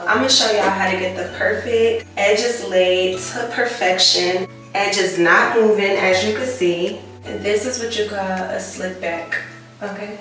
I'm gonna show y'all how to get the perfect edges laid to perfection. Edges not moving, as you can see. And this is what you call a slick back, okay?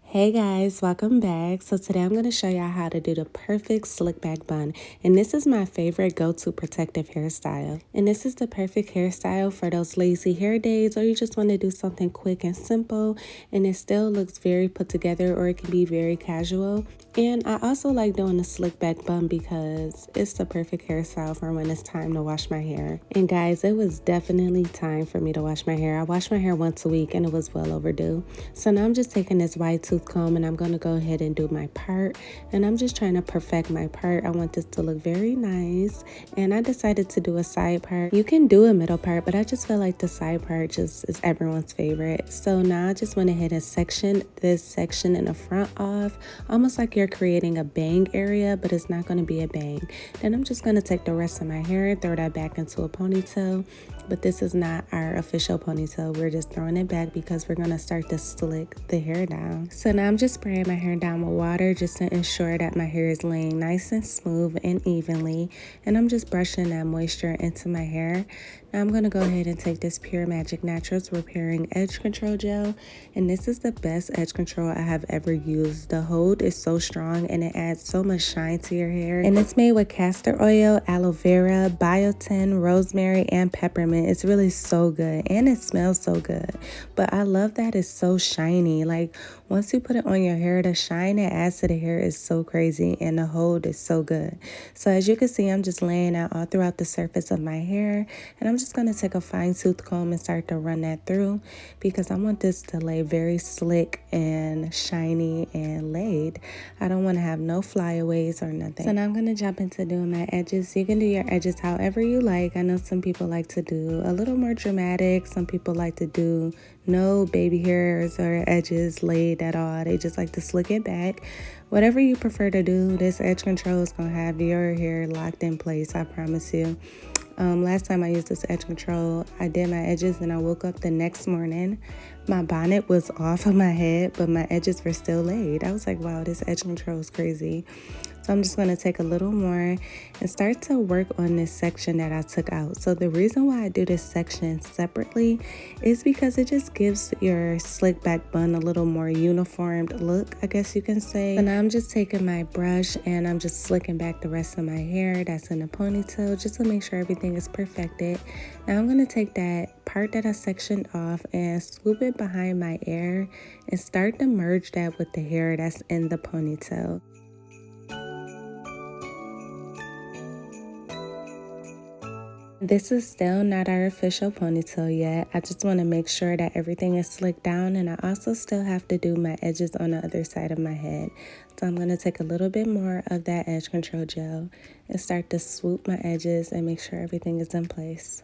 Hey guys, welcome back. So today I'm going to show y'all how to do the perfect slick back bun. And this is my favorite go-to protective hairstyle. And this is the perfect hairstyle for those lazy hair days, or you just want to do something quick and simple and it still looks very put together, or it can be very casual. And I also like doing the slick back bun because it's the perfect hairstyle for when it's time to wash my hair. And guys, it was definitely time for me to wash my hair. I wash my hair once a week and it was well overdue. So now I'm just taking this white tooth comb and I'm going to go ahead and do my part. And I'm just trying to perfect my part. I want this to look very nice. And I decided to do a side part. You can do a middle part, but I just feel like the side part just is everyone's favorite. So now I just went ahead and sectioned this section in the front off, almost like you're creating a bang area, but it's not going to be a bang. Then I'm just going to take the rest of my hair and throw that back into a ponytail. But this is not our official ponytail. We're just throwing it back because we're going to start to slick the hair down. So now I'm just spraying my hair down with water just to ensure that my hair is laying nice and smooth and evenly. And I'm just brushing that moisture into my hair. Now I'm going to go ahead and take this PUREMAJIK Naturals Repairing Edge Control Gel. And this is the best edge control I have ever used. The hold is so strong and it adds so much shine to your hair. And it's made with castor oil, aloe vera, biotin, rosemary, and peppermint. It's really so good and it smells so good. But I love that it's so shiny. Like once you put it on your hair, the shine it adds to the hair is so crazy and the hold is so good. So as you can see, I'm just laying out all throughout the surface of my hair, and I'm just going to take a fine tooth comb and start to run that through because I want this to lay very slick and shiny and laid. I don't want to have no flyaways or nothing. So now I'm going to jump into doing my edges. You can do your edges however you like. I know some people like to do a little more dramatic. Some people like to do no baby hairs or edges laid at all. They just like to slick it back. Whatever you prefer to do, this edge control is going to have your hair locked in place, I promise you. Last time I used this edge control, I did my edges and I woke up the next morning. My bonnet was off of my head, but my edges were still laid. I was like, wow, this edge control is crazy. So I'm just going to take a little more and start to work on this section that I took out. So the reason why I do this section separately is because it just gives your slick back bun a little more uniformed look, I guess you can say. So now I'm just taking my brush and I'm just slicking back the rest of my hair that's in a ponytail just to make sure everything is perfected. Now I'm going to take that part that I sectioned off and swoop it behind my ear and start to merge that with the hair that's in the ponytail. This is still not our official ponytail yet. I just want to make sure that everything is slicked down, and I also still have to do my edges on the other side of my head. So I'm going to take a little bit more of that edge control gel and start to swoop my edges and make sure everything is in place.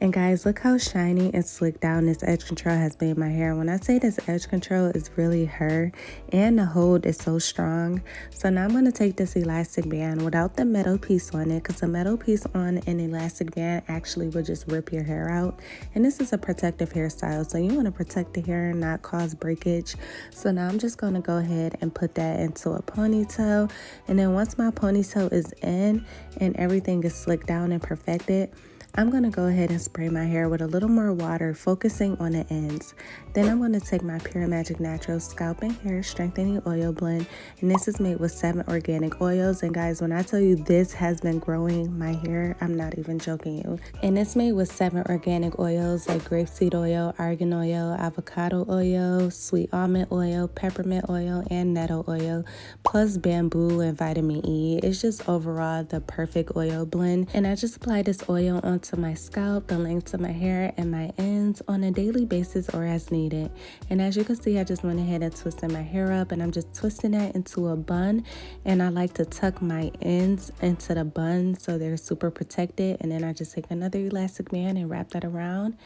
And guys, look how shiny and slick down this edge control has made my hair. When I say this edge control is really her, and the hold is so strong. So now I'm going to take this elastic band without the metal piece on it, because the metal piece on an elastic band actually would just rip your hair out. And this is a protective hairstyle, so you want to protect the hair and not cause breakage. So now I'm just going to go ahead and put that into a ponytail. And then once my ponytail is in and everything is slicked down and perfected, I'm going to go ahead and spray my hair with a little more water, focusing on the ends. Then I'm going to take my PUREMAJIK Naturals Scalp and Hair Strengthening Oil Blend. And this is made with 7 organic oils. And guys, when I tell you this has been growing my hair, I'm not even joking you. And it's made with 7 organic oils like grapeseed oil, argan oil, avocado oil, sweet almond oil, peppermint oil, and nettle oil, plus bamboo and vitamin E. It's just overall the perfect oil blend. And I just apply this oil onto my scalp, the length of my hair, and my ends on a daily basis or as needed. And as you can see, I just went ahead and twisted my hair up, and I'm just twisting that into a bun. And I like to tuck my ends into the bun so they're super protected. And then I just take another elastic band and wrap that around.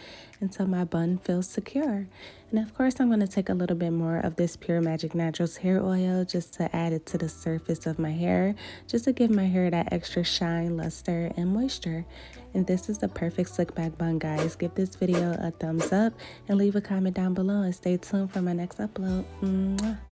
until my bun feels secure. And of course, I'm going to take a little bit more of this PUREMAJIK Naturals hair oil just to add it to the surface of my hair, just to give my hair that extra shine, luster, and moisture. And this is the perfect slick back bun, guys. Give this video a thumbs up and leave a comment down below, and stay tuned for my next upload. Mwah.